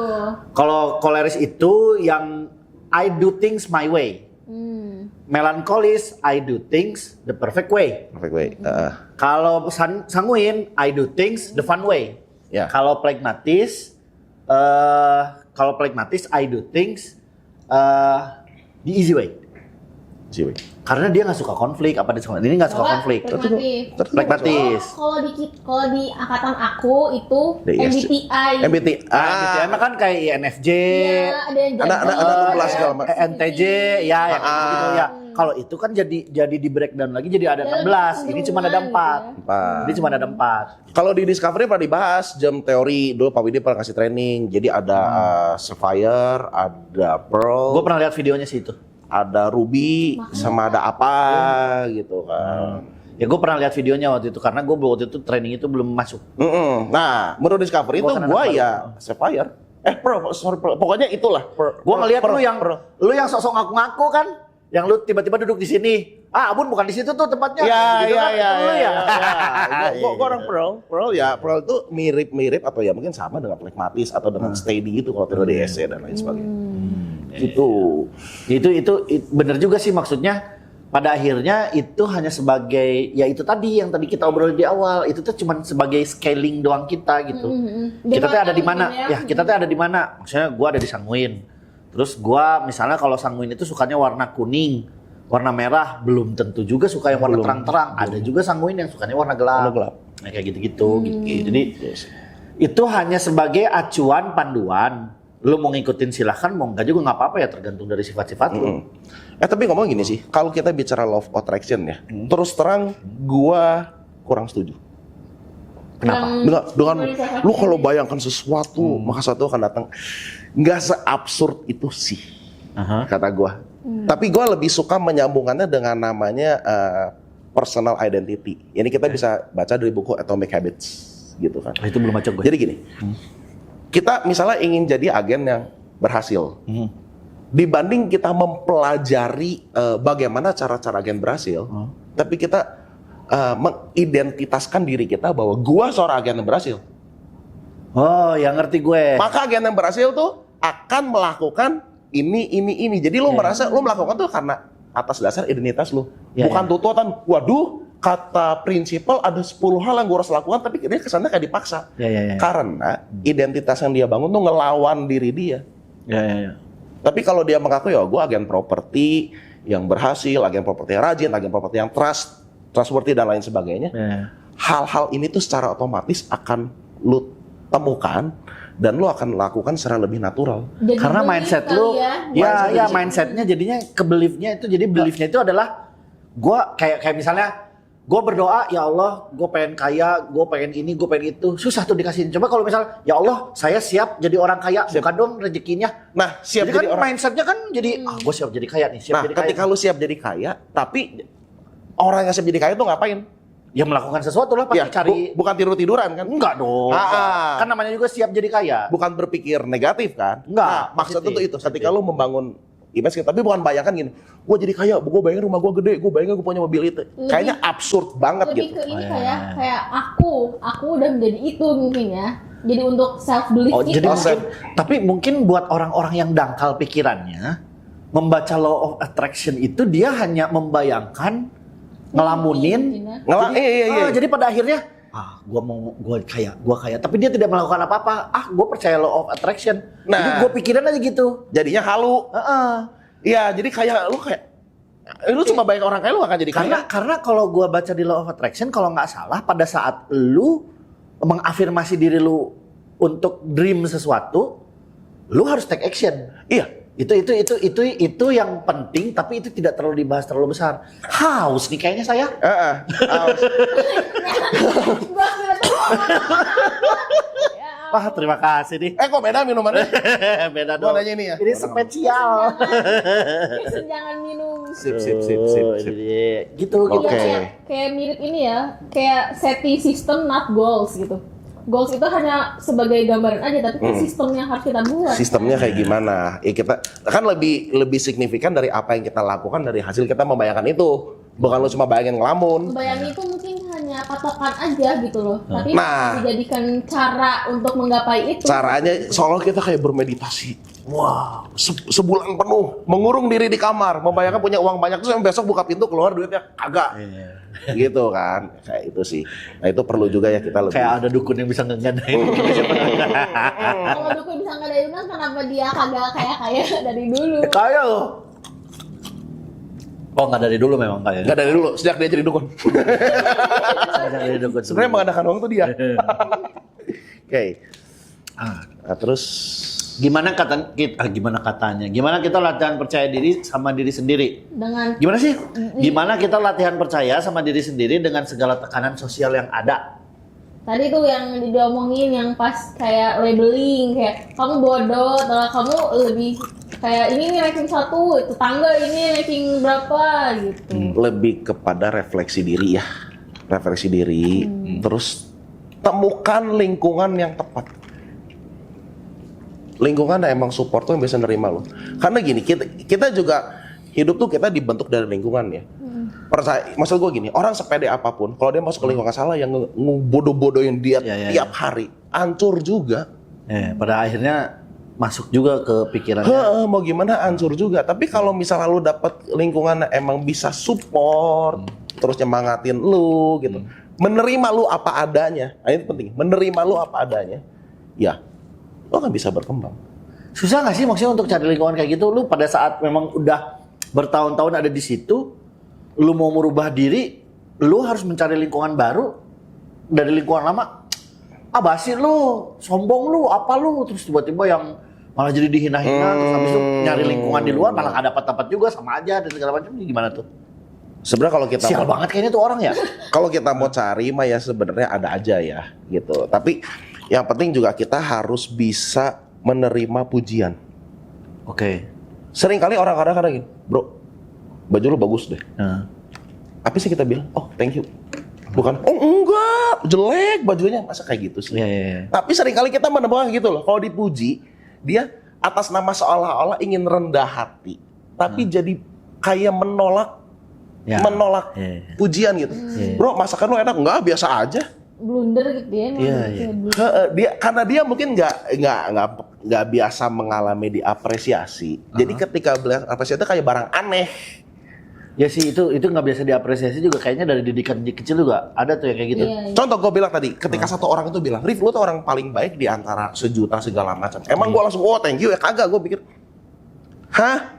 Kalau koleris itu yang I do things my way. Melankolis, I do things the perfect way. Kalau sanguin, I do things the fun way. Kalau phlegmatis, I do things the easy way. Karena dia nggak suka konflik, ini nggak suka konflik. Phlegmatis. Kalau di angkatan aku itu MBTI. MBTI kan kayak INFJ, ada kelas segala macam. NTJ, ya yang gitu ya. Kalau itu kan jadi di breakdown lagi jadi ada 16. Ini cuma ada 4. Kalau di Discovery pernah dibahas jam teori dulu Pak Widi pernah kasih training. Jadi ada Sapphire, ada Pearl. Gue pernah lihat videonya sih itu. Ada Ruby sama ada apa gitu kan. Ya gue pernah lihat videonya waktu itu karena gue waktu itu training itu belum masuk. Nah, menurut Discovery itu gue ya Sapphire. Pearl, sorry Pearl. Pokoknya itulah. Gue ngeliat lu yang sok-sok ngaku-ngaku kan, yang lu tiba-tiba duduk di sini. Abun bukan di situ tuh tempatnya. Gue orang Pearl itu mirip atau ya mungkin sama dengan phlegmatis atau dengan steady gitu kalau periode ESE dan lain sebagainya. Gitu. Itu bener juga sih maksudnya. Pada akhirnya itu hanya sebagai ya itu tadi yang tadi kita obrolin di awal, itu tuh cuma sebagai scaling doang kita gitu. Kita tuh ada di mana? Ya, kita tuh ada di mana? Maksudnya gua ada di sanguin. Terus gua misalnya kalau sanguin itu sukanya warna kuning, warna merah, belum tentu juga suka yang warna terang-terang. Ada juga sanguin yang sukanya warna gelap. Nah, kayak gitu-gitu gitu. Jadi itu hanya sebagai acuan panduan. Lu mau ngikutin silahkan, mau enggak juga nggak apa-apa ya, tergantung dari sifat-sifat lu. Tapi ngomong gini sih, kalau kita bicara law of attraction ya, terus terang gua kurang setuju. Kenapa? Dengan lu kalau bayangkan sesuatu, maka sesuatu akan datang. Nggak seabsurd itu sih, kata gua. Tapi gua lebih suka menyambungannya dengan namanya personal identity. Ini kita bisa baca dari buku Atomic Habits, gitu kan. Itu belum baca gue. Jadi gini. Kita misalnya ingin jadi agen yang berhasil, dibanding kita mempelajari bagaimana cara-cara agen berhasil, tapi kita mengidentitaskan diri kita bahwa gua seorang agen yang berhasil. Oh, yang ngerti gue. Maka agen yang berhasil tuh akan melakukan ini. Jadi lu merasa lu melakukan tuh karena atas dasar identitas lu, bukan tuntutan. Waduh, kata prinsipal ada 10 hal yang gue harus lakukan, tapi dia kesannya kayak dipaksa. Karena identitas yang dia bangun tuh ngelawan diri dia. Tapi kalau dia mengaku ya gue agen properti yang berhasil, agen properti yang rajin, agen properti yang trustworthy dan lain sebagainya. Hal-hal ini tuh secara otomatis akan lu temukan dan lu akan lakukan secara lebih natural. Jadi karena mindset lu, mindsetnya jadinya ke beliefnya itu, jadi beliefnya itu adalah gue kayak misalnya gue berdoa, ya Allah, gue pengen kaya, gue pengen ini, gue pengen itu. Susah tuh dikasihin. Coba kalau misal, ya Allah, saya siap jadi orang kaya, bukan dong rezekinya. Nah, siap jadi kan orang mindsetnya kan jadi, gue siap jadi kaya nih. Jadi ketika lu siap jadi kaya, tapi orang yang siap jadi kaya tuh ngapain? Ya melakukan sesuatu lah, pasti cari. Bukan tidur-tiduran kan? Enggak dong. Kan namanya juga siap jadi kaya. Bukan berpikir negatif kan? Enggak. Maksudnya tuh itu. Ketika lu membangun image, tapi bukan bayangkan gini, gue jadi kaya, gue bayangin rumah gue gede, gue bayangin gue punya mobil itu. Kayaknya absurd banget lebih gitu. Lebih ke ini kayak aku udah menjadi itu mungkin ya. Jadi untuk self belief gitu. Jadi tapi mungkin buat orang-orang yang dangkal pikirannya, membaca law of attraction itu dia hanya membayangkan, ngelamunin. Jadi pada akhirnya gua kaya, tapi dia tidak melakukan apa-apa. Gua percaya law of attraction. Nah. Jadi gua pikiran aja gitu. Jadinya halu. Iya, jadi kayak lu cuma banyak orang kaya lu gak akan jadi kaya. Karena kalau gua baca di law of attraction, kalau nggak salah pada saat lu mengafirmasi diri lu untuk dream sesuatu, lu harus take action. Iya. Itu yang penting, tapi itu tidak terlalu dibahas terlalu besar. Haus nih kayaknya saya. Haus. Wah, terima kasih nih. Kok beda minumannya? Beda dong. Nanya ini ya. Ini spesial. Jangan minum. Sip. Gitu. Oke. Kayak mirip ini ya, kayak setting system not goals gitu. Goals itu hanya sebagai gambaran aja, tapi sistem yang harus kita buat. Sistemnya kayak gimana? Ya kita kan lebih signifikan dari apa yang kita lakukan dari hasil kita membayangkan itu. Bukan lu cuma bayangin ngelamun. Bayangin itu mungkin hanya patokan aja gitu loh. Tapi Nah. dijadikan cara untuk menggapai itu. Caranya seolah kita kayak bermeditasi. Wow, sebulan penuh mengurung diri di kamar, membayangkan punya uang banyak terus besok buka pintu keluar duitnya kagak. Gitu kan. Kayak itu sih. Nah, itu perlu juga ya kita lebih. Kayak ada dukun yang bisa ngegadain. Kalau dukun bisa ngadain kan kenapa dia kagak kaya dari dulu? Kaya loh. Oh, nggak dari dulu memang kaya. Nggak dari dulu, sejak dia jadi dukun. Dari dukun. Sebenarnya mengadakan uang tuh dia. Oke. Nah, terus Gimana katanya? Gimana kita latihan percaya diri sama diri sendiri? Gimana sih? Gimana kita latihan percaya sama diri sendiri dengan segala tekanan sosial yang ada? Tadi tuh yang diomongin yang pas kayak labeling, kayak kamu bodoh, atau kamu lebih kayak ini nih ranking 1, tetangga ini ranking berapa gitu. lebih kepada refleksi diri ya. Refleksi diri, terus temukan lingkungan yang tepat. Lingkungan yang emang support tuh yang bisa nerima lo. Karena gini, kita juga hidup tuh kita dibentuk dari lingkungan ya. Percaya, maksud gue gini, orang sepede apapun, kalau dia masuk ke lingkungan salah yang ngebodoh-bodohin dia tiap hari, hancur juga. Pada akhirnya masuk juga ke pikirannya. Mau gimana hancur juga. Tapi kalau misalnya lu dapet lingkungan yang emang bisa support, terus nyemangatin lu gitu, menerima lu apa adanya, nah, itu penting. Menerima lu apa adanya, ya lo kan bisa berkembang. Susah nggak sih maksudnya untuk cari lingkungan kayak gitu? Lu pada saat memang udah bertahun-tahun ada di situ, lu mau merubah diri, lu harus mencari lingkungan baru dari lingkungan lama. Basi lu, sombong lu, apa lu, terus tiba-tiba yang malah jadi dihina-hina, terus habis itu nyari lingkungan di luar malah nggak dapat juga sama aja dan segala macam. Gimana tuh? Sebenarnya kalau kita Sial banget kayaknya tuh orang ya. Kalau kita mau cari mah ya sebenarnya ada aja ya gitu. Tapi yang penting juga kita harus bisa menerima pujian. Oke. Sering kali orang kadang-kadang gini, bro, baju lu bagus deh. Apa sih kita bilang? Oh, thank you. Bukan, oh enggak, jelek bajunya. Masa kayak gitu sih? Iya. Tapi sering kali kita menemukan gitu loh. Kalau dipuji, dia atas nama seolah-olah ingin rendah hati. Tapi jadi kayak menolak pujian gitu. Bro, masakan lu enak? Enggak, biasa aja. Blunder gitu ya. Karena dia mungkin nggak biasa mengalami diapresiasi. Jadi ketika beliau apresiasi itu kayak barang aneh. Ya sih itu nggak biasa diapresiasi juga kayaknya dari didikan kecil juga ada tuh yang kayak gitu. Iya. Contoh gue bilang tadi, ketika satu orang itu bilang, Rif, lu tuh orang paling baik di antara sejuta segala macam. Emang gue langsung, oh thank you ya, kagak. Gue pikir, hah?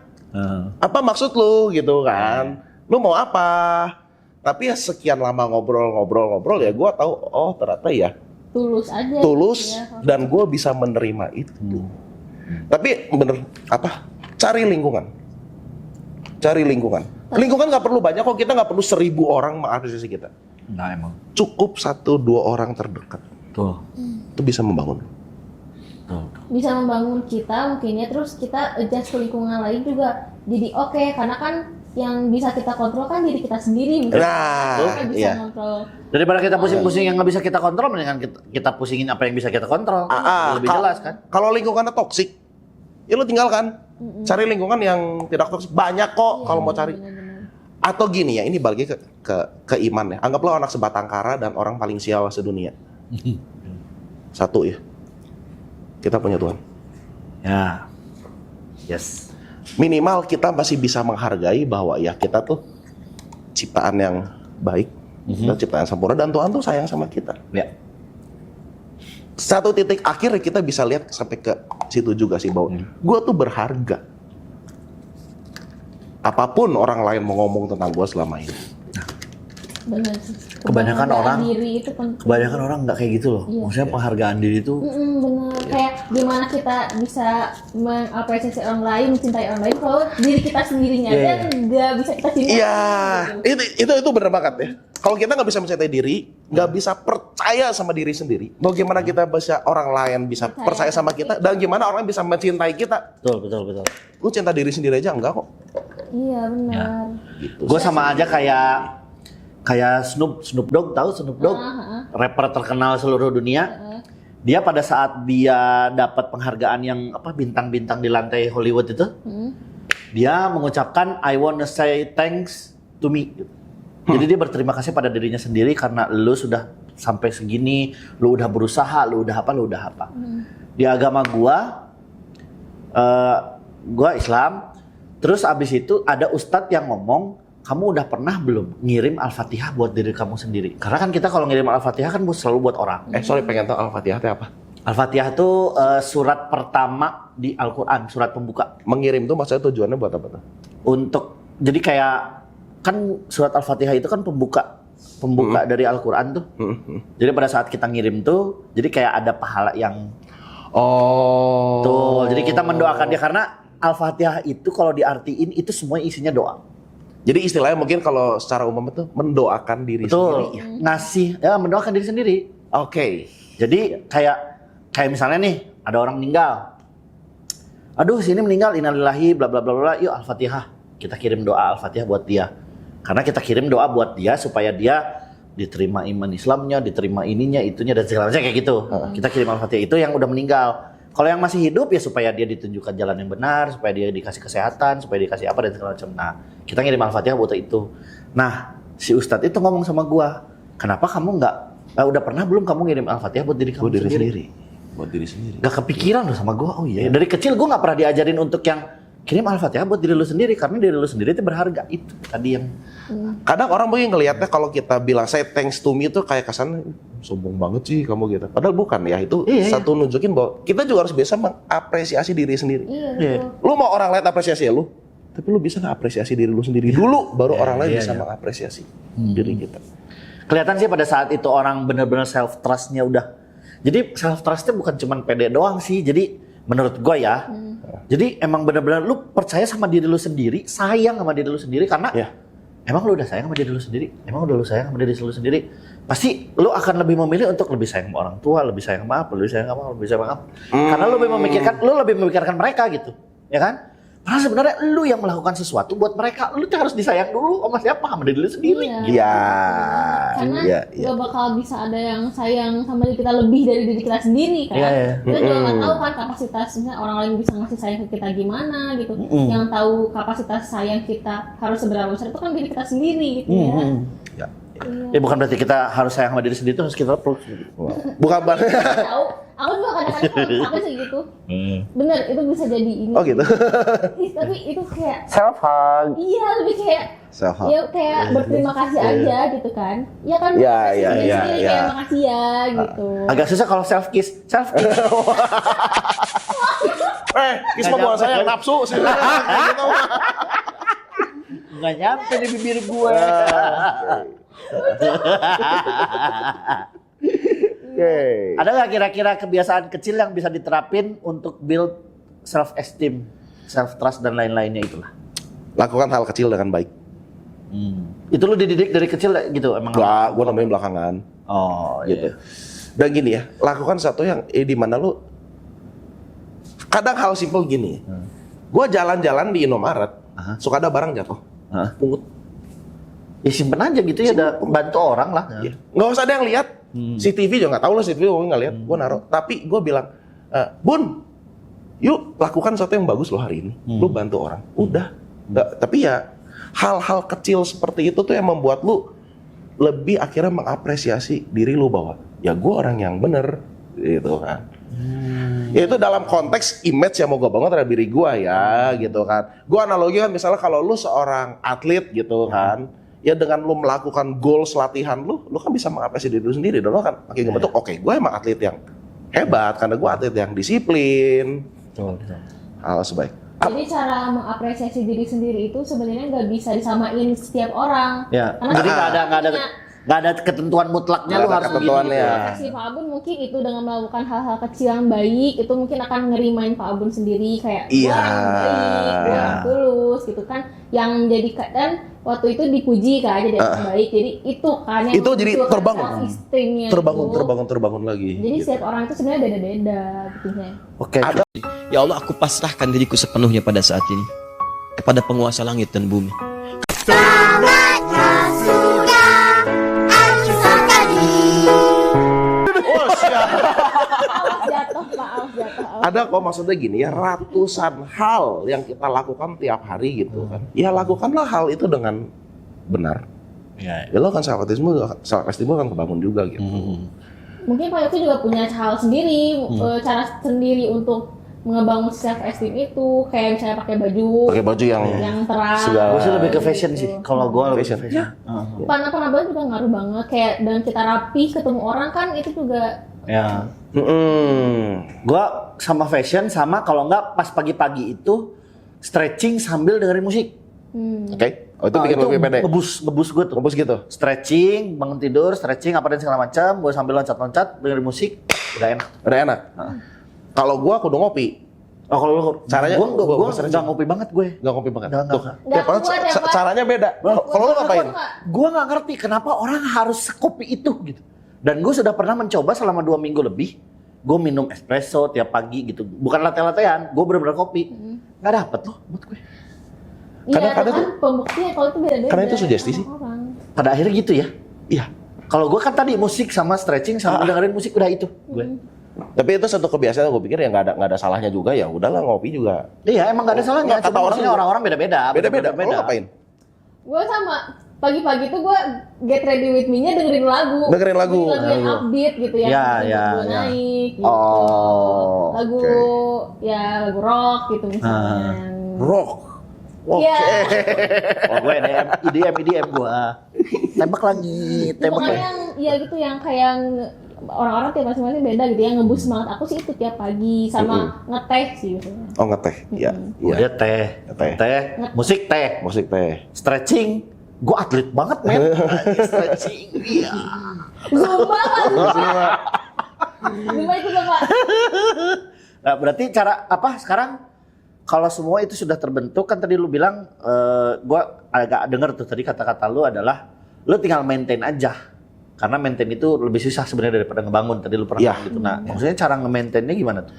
Apa maksud lu gitu kan? Lu mau apa? Tapi ya sekian lama ngobrol ya gue tahu, oh ternyata ya tulus ya. Dan gue bisa menerima itu. Tapi bener cari lingkungan. Lingkungan nggak perlu banyak kok, kita nggak perlu 1000 orang mengapresiasi kita. Nah emang. Cukup 1-2 orang terdekat. Tuh. Itu bisa membangun. Bisa membangun kita mungkin ya, terus kita adjust ke lingkungan lain juga jadi oke, karena kan yang bisa kita kontrol kan diri kita sendiri. Kita bisa kontrol. Daripada kita pusing-pusing yang nggak bisa kita kontrol, mendingan kita pusingin apa yang bisa kita kontrol. Lebih jelas kan? Kalau lingkungannya toksik, ya lu tinggalkan. Cari lingkungan yang tidak toksik. Banyak kok kalau mau cari. Bener-bener. Atau gini ya, ini balik ke iman ya. Anggaplah anak sebatang kara dan orang paling sial sedunia. Satu ya, kita punya Tuhan. Ya. Yes. Minimal kita masih bisa menghargai bahwa ya kita tuh ciptaan yang baik, Kita ciptaan sempurna dan Tuhan tuh sayang sama kita. Ya. Satu titik akhir kita bisa lihat sampai ke situ juga sih bahwa gue tuh berharga. Apapun orang lain mau ngomong tentang gue selama ini. Benar sih. Kebanyakan orang diri itu penting. Kebanyakan orang nggak kayak gitu loh. Iya. Maksudnya penghargaan diri itu Benar. Kayak gimana kita bisa mengapresiasi orang lain, mencintai orang lain kalau diri kita sendirinya aja nggak bisa kita cintai. Iya, gitu. itu bener banget ya. Kalau kita nggak bisa mencintai diri, nggak bisa percaya sama diri sendiri. Bagaimana kita bisa orang lain bisa percaya sama kita, dan gimana orang lain bisa mencintai kita? betul. Lu cinta diri sendiri aja enggak kok. Iya benar. Gitu. Gue sama aja kayak Snoop Dogg, tahu Snoop Dogg? Rapper terkenal seluruh dunia. Dia pada saat dia dapat penghargaan yang bintang-bintang di lantai Hollywood itu, dia mengucapkan I wanna say thanks to me. Jadi dia berterima kasih pada dirinya sendiri karena lu sudah sampai segini, lu udah berusaha, lu udah apa. Di agama gua Islam, terus abis itu ada ustadz yang ngomong, kamu udah pernah belum ngirim Al-Fatihah buat diri kamu sendiri? Karena kan kita kalau ngirim Al-Fatihah kan selalu buat orang. Sorry, pengen tahu Al-Fatihah itu apa? Al-Fatihah itu surat pertama di Al-Quran, surat pembuka. Mengirim tuh maksudnya tujuannya buat apa tuh? Jadi kayak kan surat Al-Fatihah itu kan pembuka dari Al-Quran tuh. Jadi pada saat kita ngirim tuh, jadi kayak ada pahala yang tuh. Jadi kita mendoakan dia karena Al-Fatihah itu kalau diartiin itu semua isinya doa. Jadi istilahnya mungkin kalau secara umum itu mendoakan diri sendiri. Mendoakan diri sendiri. Oke. Jadi kayak misalnya nih ada orang meninggal. Aduh, sini meninggal, innalillahi bla bla bla bla. Yuk Al-Fatihah. Kita kirim doa Al-Fatihah buat dia. Karena kita kirim doa buat dia supaya dia diterima iman Islamnya, diterima ininya, itunya dan segala macam kayak gitu. Kita kirim Al-Fatihah itu yang udah meninggal. Kalau yang masih hidup ya supaya dia ditunjukkan jalan yang benar, supaya dia dikasih kesehatan, supaya dikasih apa dan segala macam. Nah, kita ngirim Al-Fatihah buat itu. Nah, si Ustadz itu ngomong sama gua, kenapa kamu udah pernah belum kamu ngirim Al-Fatihah buat diri kamu sendiri? Buat diri sendiri. Gak kepikiran loh sama gua. Oh iya. Dari kecil gua nggak pernah diajarin untuk yang kirim Al-Fatihah buat diri lu sendiri karena diri lu sendiri itu berharga. Itu tadi yang kadang orang mungkin ngelihatnya kalau kita bilang say thanks to me itu kayak kesan sombong banget sih kamu gitu. Padahal bukan ya, itu satu nunjukin bahwa kita juga harus bisa mengapresiasi diri sendiri. Iya. Lu mau orang lain apresiasi ya lu, tapi lu bisa ngapresiasi diri lu sendiri dulu, baru orang lain bisa mengapresiasi diri kita. Kelihatan sih pada saat itu orang benar-benar self trustnya udah. Jadi self trustnya bukan cuma pede doang sih. Jadi menurut gue ya. Jadi emang benar-benar lu percaya sama diri lu sendiri, sayang sama diri lu sendiri karena emang lu udah sayang sama diri lu sendiri. Emang udah lu sayang sama diri lu sendiri. Pasti lu akan lebih memilih untuk lebih sayang sama orang tua, lebih sayang sama apa, lebih sayang sama apa, lebih sayang sama apa. Karena lu lebih memikirkan mereka gitu. Ya kan? Karena sebenarnya lu yang melakukan sesuatu buat mereka, lu tuh harus disayang dulu sama siapa? Sama diri lu sendiri. Iya. Karena gak bakal bisa ada yang sayang sama diri kita lebih dari diri kita sendiri kan. Kita juga gak tahu kan kapasitasnya orang lain bisa ngasih sayang ke kita gimana gitu. Yang tahu kapasitas sayang kita harus seberapa besar itu kan diri kita sendiri gitu ya. Ya bukan berarti kita harus sayang sama diri sendiri terus kita peluk. Bukan berarti. Tahu, aku juga kadang-kadang apa sih gitu. Bener, itu bisa jadi ini. Oh gitu. Tapi itu kayak Self hug. iya, lebih kayak Self hug. ya kayak berterima kasih aja gitu kan. Ya kan. Iya. Kayak makasih ya gitu. Agak susah kalau self kiss. Kiss mah bukan saya yang nafsu sih. Gitu. Nggak nyampe di bibir gue. Ada nggak kira-kira kebiasaan kecil yang bisa diterapin untuk build self esteem, self trust dan lain-lainnya itulah? Lakukan hal kecil dengan baik. Itu lu dididik dari kecil gitu emang? Enggak, gue nemuin belakangan. Oh gitu. Dan gini ya, lakukan satu yang di mana lu kadang hal simpel gini. Gue jalan-jalan di Indomaret, suka ada barang jatuh, pungut. Ya simpen aja gitu ya, udah bantu orang lah. Nggak usah ada yang lihat. CCTV juga nggak tahu lah, CCTV gue nggak lihat. Gue naruh. Tapi gue bilang, Bun, yuk lakukan sesuatu yang bagus lo hari ini. Lu bantu orang. Udah. Tapi ya hal-hal kecil seperti itu tuh yang membuat lu lebih akhirnya mengapresiasi diri lu bahwa ya gue orang yang bener gitu kan. Ya itu dalam konteks image yang mau gue bangun terhadap diri gue ya gitu kan. Gue analogi kan misalnya kalau lu seorang atlet gitu kan, ya dengan lu melakukan goals latihan lu kan bisa mengapresiasi diri lu sendiri dan lu kan makin ngebentuk, oke, gue emang atlet yang hebat karena gue atlet yang disiplin. Hal sebaik. Jadi cara mengapresiasi diri sendiri itu sebenarnya nggak bisa disamain setiap orang. Ya. Karena Jadi nggak ada ketentuan mutlaknya lu harus ketentuannya. Si Pak Abun mungkin itu dengan melakukan hal-hal kecil yang baik itu mungkin akan ngerimain Pak Abun sendiri kayak Iya. gua orang baik, gua orang tulus gitu kan, yang jadi dan waktu itu dipuji kan jadi orang baik, jadi itu kan yang Itu jadi munculkan self-esteemnya terbangun lagi. Jadi gitu. setiap orang itu sebenarnya beda-beda gitu ya. Oke. Ya Allah, aku pasrahkan diriku sepenuhnya pada saat ini kepada penguasa langit dan bumi. Awas jatuh. Ada kok maksudnya gini ya, ratusan hal yang kita lakukan tiap hari gitu kan. Ya lakukanlah hal itu dengan benar. Ya. Ya lo kan self esteem kan kebangun juga gitu. Mungkin Pak Yofi juga punya hal sendiri, cara sendiri untuk ngebangun self esteem itu, kayak misalnya pakai baju yang terang. segala. Gue sih lebih ke fashion sih. Kalau gue lebih ke Fashion. fashion. Warna banget juga ngaruh banget, kayak dan kita rapi ketemu orang kan itu juga. Ya. Gue sama fashion sama kalau nggak pas pagi-pagi itu stretching sambil dengerin musik. Oke. Oh itu bikin lebih pendek. Ngebus gue tuh. Ngebus gitu. Stretching, bangun tidur, stretching apa dan segala macam. Gue sambil loncat-loncat dengerin musik, udah enak. Udah enak. Kalau gua kudu ngopi. Oh kalau lu Caranya gue gua nggak ngopi banget gue. Nggak ngopi banget. Nggak. Tuh. Nggak Ya, padahal kuat. caranya beda. Kalau lu ngapain? Gue nggak ngerti kenapa orang harus sekopi itu gitu. Dan gue sudah pernah mencoba selama 2 minggu lebih. Gue minum espresso tiap pagi gitu. Bukan latte-lattean, gue bener-bener kopi. Nggak dapet loh buat gue. Iya, Kadang-kadang kan pembuktian kalau itu beda-beda. Karena itu sugesti sih. orang. Pada akhirnya gitu ya. Iya. Kalau gue kan tadi musik sama stretching sama dengerin musik udah itu gue. Tapi itu satu kebiasaan gue pikir ya nggak ada salahnya juga ya. Udahlah ngopi juga. Iya emang gak ada salahnya. Kata Cuma orang maksudnya juga. orang-orang beda-beda. Beda-beda. Lo ngapain? Gue sama pagi-pagi tuh gue get ready with me-nya dengerin lagu. Dengerin lagu. Yang upbeat gitu ya. Ya, yang ya, gue ya. naik gitu. Oh, Lagu oke. ya lagu rock gitu misalnya. Rock. Oke. Iya. Oh gue IDM gue. Tembak lagi, tembak Pokoknya lagi. yang ya gitu yang kayak orang-orang tiap masing-masing beda gitu ya, ngebus semangat aku sih itu tiap pagi sama ngeteh sih biasanya. Oh ngeteh. Iya. Iya. Udah teh, musik teh, Musik teh. stretching. Gue atlet banget men. Stretching, iya. Zumba kan? Zumba itu Pak. Nah, berarti cara apa sekarang? Kalau semua itu sudah terbentuk kan tadi lu bilang, gue agak denger tuh tadi kata-kata lu adalah lu tinggal maintain aja. Karena maintain itu lebih susah sebenarnya daripada ngebangun. Tadi lu pernah Iya. bilang gitu. Nah, maksudnya cara nge-maintainnya gimana tuh?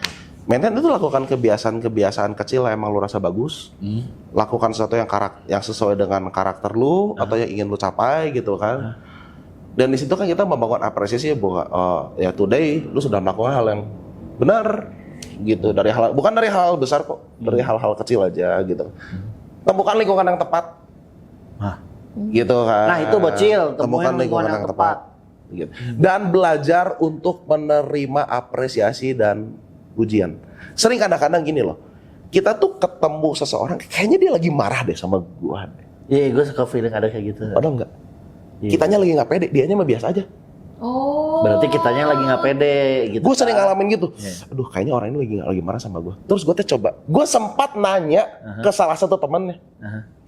Maintain itu lakukan kebiasaan-kebiasaan kecil yang emang lu rasa bagus. Lakukan sesuatu yang sesuai dengan karakter lu atau yang ingin lu capai gitu kan. Dan di situ kan kita membangun apresiasi bahwa ya today lu sudah melakukan hal yang benar gitu, dari hal bukan dari hal besar kok, dari hal-hal kecil aja gitu. Temukan lingkungan yang tepat. Gitu kan. Nah, itu bocil, temukan lingkungan yang tepat. Gitu. Dan belajar untuk menerima apresiasi dan pujian. Sering kadang-kadang gini loh, kita tuh ketemu seseorang, kayaknya dia lagi marah deh sama gua deh. Iya, gue suka feeling ada kayak gitu. Padahal enggak. Iya. Kitanya lagi nggak pede, dianya mah biasa aja. Oh. Berarti kitanya lagi nggak pede gitu. Gue sering ngalamin gitu. Iya. Aduh, kayaknya orang ini lagi marah sama gua. Terus gue coba, gue sempat nanya ke salah satu temannya.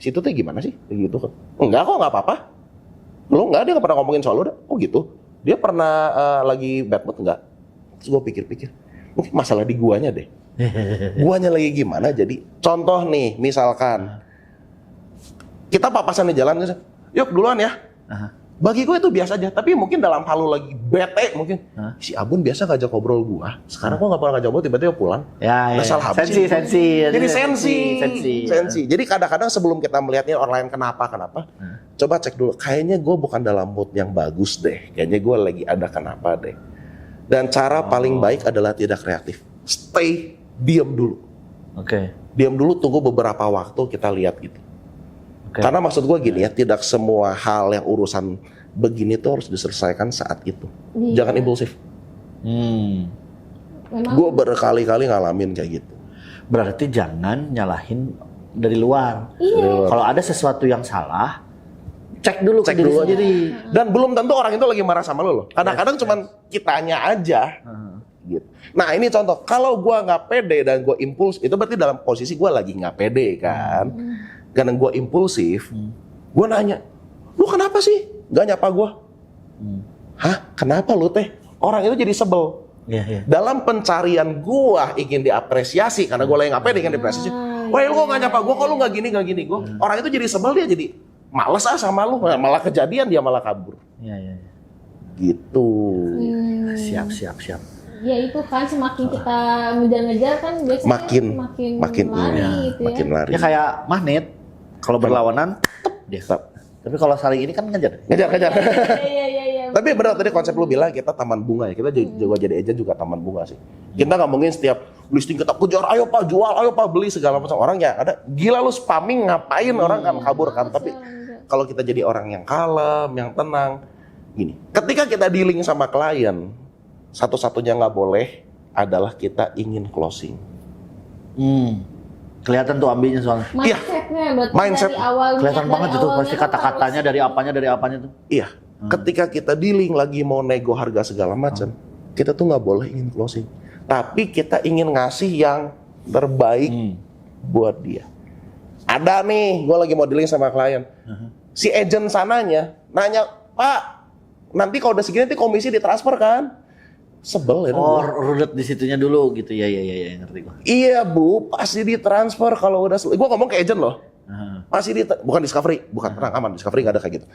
Situ tuh gimana sih? Kayak gitu kan. Enggak kok, nggak apa-apa. Lu enggak, dia nggak pernah ngomongin soal lu dah. Oh gitu. Dia pernah lagi bad mood enggak? Terus gue pikir-pikir, mungkin masalah di guanya deh. Guanya lagi gimana? Jadi contoh nih, misalkan kita papasan di jalan, yuk duluan ya. Bagi gue itu biasa aja, tapi mungkin dalam hal lu lagi bete mungkin. Si Abun biasa ngajak ngobrol gua. Sekarang gua nggak pernah ngajak ngobrol, tiba-tiba pulang. Ya, Nggak salah apa sih? sensi. Jadi sensi. Jadi kadang-kadang sebelum kita melihatnya online kenapa, coba cek dulu. Kayaknya gue bukan dalam mood yang bagus deh. Kayaknya gue lagi ada kenapa deh. Dan cara paling baik adalah tidak reaktif. Stay, diam dulu. Oke. Diam dulu, tunggu beberapa waktu kita lihat gitu. Oke. Karena maksud gue gini ya, tidak semua hal yang urusan begini tuh harus diselesaikan saat itu. Iya. Jangan impulsif. Memang Gue berkali-kali ngalamin kayak gitu. Berarti jangan nyalahin dari luar. Iya. Kalau ada sesuatu yang salah, Cek dulu ke Cek diri dulu aja. sendiri. Dan belum tentu orang itu lagi marah sama lo loh. Kadang-kadang cuman kitanya aja. Gitu. Nah ini contoh, kalau gua nggak pede dan gua impuls, itu berarti dalam posisi gua lagi nggak pede kan. Karena gua impulsif, gua nanya, lu kenapa sih nggak nyapa gua? Hah? Kenapa lu teh? Orang itu jadi sebel. Iya. Dalam pencarian gua ingin diapresiasi, karena gua lagi nggak pede ingin diapresiasi. Wah lu kok nggak nyapa gua, kok lu nggak gini gua. Orang itu jadi sebel, dia jadi males sama lu, malah kejadian dia malah kabur. Iya. Gitu. Siap. Ya itu kan semakin kita ngejar-ngejar kan biasanya makin lari gitu ya. Makin lari. Ya kayak magnet, kalau berlawanan, dia. Tapi kalau saling ini kan ngejar. Ngejar. Iya. Tapi benar tadi konsep lu bilang kita taman bunga ya. Kita juga jadi agent juga taman bunga sih. Kita nggak mungkin setiap listing kita kejar, ayo Pak jual, ayo Pak beli segala macam. Orang ya ada gila lu spamming ngapain orang kan kabur kan. Tapi kalau kita jadi orang yang kalem, yang tenang, gini. Ketika kita dealing sama klien, satu-satunya nggak boleh adalah kita ingin closing. Kelihatan tuh ambilnya soalnya. Mindsetnya berarti Mindset. dari awal. Kelihatan niat banget dari itu awalnya pasti kan kata-katanya dari apanya tuh. Iya. Ketika kita dealing lagi mau nego harga segala macam, kita tuh nggak boleh ingin closing. Tapi kita ingin ngasih yang terbaik buat dia. Ada nih, gue lagi mau dealing sama klien. Si agent sananya nanya, Pak, nanti kalau udah segini nanti komisi ditransfer kan? Sebel ya. Oh, rudet di situnya dulu gitu. Ya, ngerti gua. Iya Bu, pasti ditransfer kalau udah selesai. Gue ngomong ke agent loh. Pasti bukan Discovery, bukan tenang aman, Discovery nggak ada kayak gitu.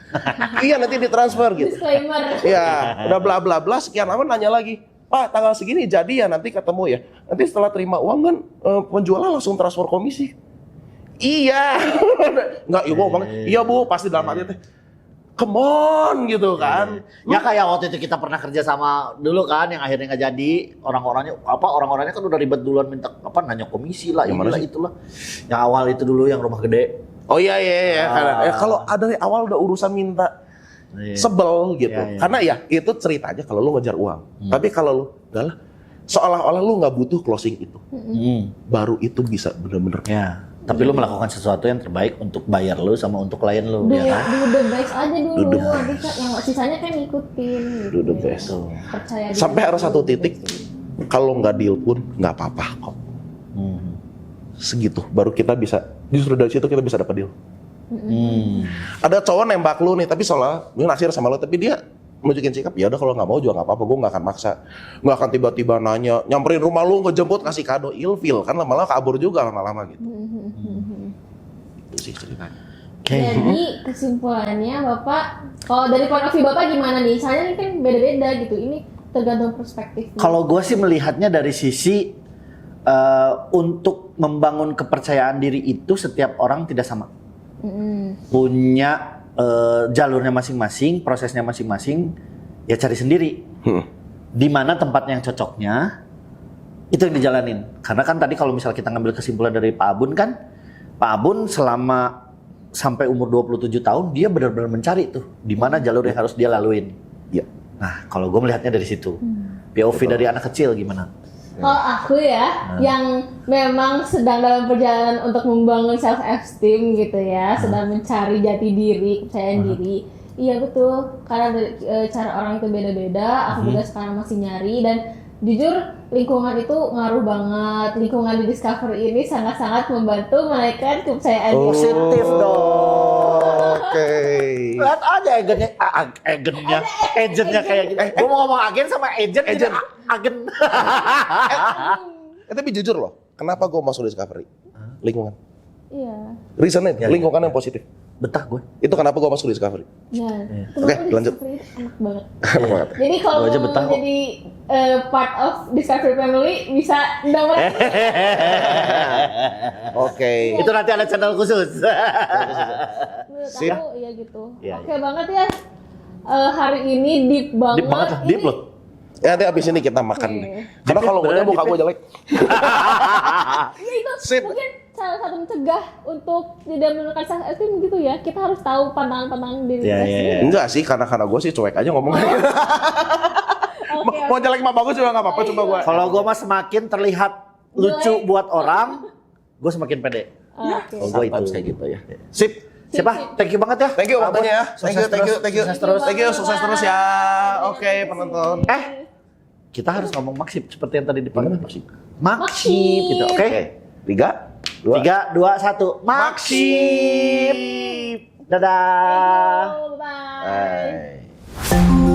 Iya nanti ditransfer gitu. disclaimer. Iya, udah bla bla bla sekian lama nanya lagi. Pak, tanggal segini jadi ya nanti ketemu ya. Nanti setelah terima uang kan penjualan langsung transfer komisi. Iya. Enggak, Ibu ngomong, iya Bu, pasti dalam hati teh. Come on gitu kan. Ya kayak waktu itu kita pernah kerja sama dulu kan yang akhirnya nggak jadi, orang-orangnya kan udah ribet duluan minta nanya komisi lah, inilah itulah. Yang awal itu dulu yang rumah gede. Oh iya. Karena kalau dari awal udah urusan minta sebel gitu. Karena ya itu ceritanya kalau lu ngejar uang. Tapi kalau lu udahlah seolah-olah lu nggak butuh closing itu. Baru itu bisa bener-bener. Ya. Tapi lu melakukan sesuatu yang terbaik untuk bayar lu sama untuk klien lu. Do Ya the best aja dulu. Yang sisanya kan ngikutin. Do the best. Percaya diri. Sampai harus satu titik, kalau nggak deal pun nggak apa-apa kok. Segitu, baru kita bisa, justru dari situ kita bisa dapat deal. Ada cowok nembak lu nih, tapi soalnya dia naksir sama lu, tapi dia nunjukin sikap, ya udah kalau nggak mau juga nggak apa-apa, gue nggak akan maksa, nggak akan tiba-tiba nanya, nyamperin rumah lu, ngejemput, ngasih kado, ilfil kan lama-lama kabur juga lama-lama gitu. Itu sih ceritanya. Jadi kesimpulannya Bapak, kalau dari point of view Bapak gimana nih? Soalnya ini kan beda-beda gitu, ini tergantung perspektif. Kalau gue sih melihatnya dari sisi untuk membangun kepercayaan diri itu setiap orang tidak sama. Punya jalurnya masing-masing, prosesnya masing-masing, ya cari sendiri. Di mana tempat yang cocoknya itu yang dijalanin. Karena kan tadi kalau misal kita ngambil kesimpulan dari Pak Abun kan, Pak Abun selama sampai umur 27 tahun dia benar-benar mencari tuh di mana jalur yang harus dia laluin. Ya. Nah, kalau gue melihatnya dari situ. POV dari anak kecil gimana? Kalau aku ya, yang memang sedang dalam perjalanan untuk membangun self esteem gitu ya, sedang mencari jati diri, kepercayaan diri. Iya betul, karena cara orang itu beda-beda. Aku juga sekarang masih nyari dan jujur lingkungan itu ngaruh banget. Lingkungan di Discovery ini sangat-sangat membantu menaikkan kepercayaan diri. Positif dong. Oke. Lihat aja agentnya kayak gitu. Gue mau ngomong agen sama agent. Agen. Tapi jujur loh, kenapa gue masuk Discovery? Lingkungan. Iya. Reasonnya lingkungan yang positif. Betah gue. Itu kenapa gue masuk Discovery. Ya. Oke, lanjut. Enak banget. Enak banget. Jadi kalau Gua aja mau betah kok. jadi part of Discovery Family bisa download. Oke. Itu nanti ada channel khusus. Menurut Sip. aku iya gitu. Iya, Oke banget ya. Hari ini deep banget. Deep banget lah, deep loh. Ya nanti abis ini kita makan Oke. nih. Karena kalau gue muka gue jelek. Iya itu Sip. mungkin salah satu mencegah untuk tidak menemukan self esteem gitu ya. Kita harus tahu pantangan-pantangan diri Iya, kita iya, sendiri. Enggak sih, karena gue sih cuek aja ngomongnya. Oke, Mau jelek mau bagus juga nggak apa-apa, coba gue. Kalau gue mah semakin terlihat lucu buat orang, gue semakin pede. Oke. Oh, gue itu Sometimes kayak gitu ya. Sip. Siapa? Thank you banget ya. Thank you waktunya ya. Thank you, thank you, thank you. Sukses terus. Thank you, sukses terus ya. Oke, penonton. Kita harus ngomong maksip seperti yang tadi dipanggil. Maksip gitu. Oke. 3, 2, 3, 2, 1. Maksip. Dadah. Bye. Bye.